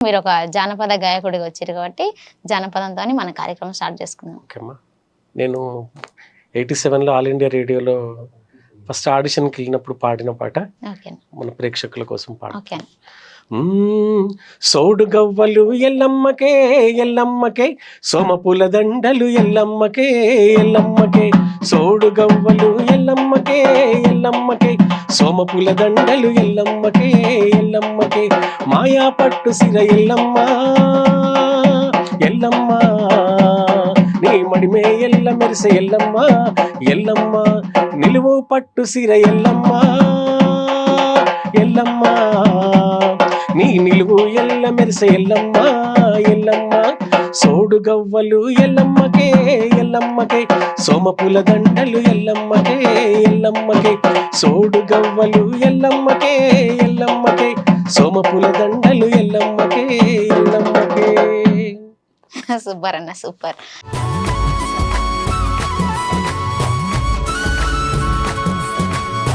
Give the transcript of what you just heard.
మీరు ఒక జానపద గాయకుడిగా వచ్చారు కాబట్టి జానపదంతో మన కార్యక్రమం స్టార్ట్ చేసుకుందాం. ఓకేమ్మా. నేను 87లో ఆల్ ఇండియా రేడియోలో ఫస్ట్ ఆడిషన్కి వెళ్ళినప్పుడు పాడిన పాట ఓకే మన ప్రేక్షకుల కోసం పాట. ఓకే సోడు గవ్వలు ఎల్లమ్మకే ఎల్లమ్మకే సోమపుల దండలు ఎల్లమ్మకే ఎల్లమ్మకే సోడు గవ్వలు ఎల్లమ్మకే ఎల్లమ్మకే సోమపుల దండలు ఎల్లమ్మకే ఎల్లమ్మకే మాయా పట్టు సిర ఎల్లమ్మ ఎల్లమ్మ నీ మడిమే ఎల్ల మెరిసె ఎల్లమ్మ ఎల్లమ్మ నిలువు పట్టు సిర ఎల్లమ్మ ఎల్లమ్మ నీ నిలువు ఎల్ల మెరిసె ఎల్లమ్మ ఎల్లమ్మ సోడు గవ్వలు ఎల్లమ్మకే ఎల్లమ్మకే సోమపుల దండలు ఎల్లమ్మకే ఎల్లమ్మకే సోడు గవ్వలు ఎల్లమ్మకే ఎల్లమ్మకే సోమపుల దండలు ఎల్లమ్మకే ఎల్లమ్మకే. సూపర్ అన్న, సూపర్.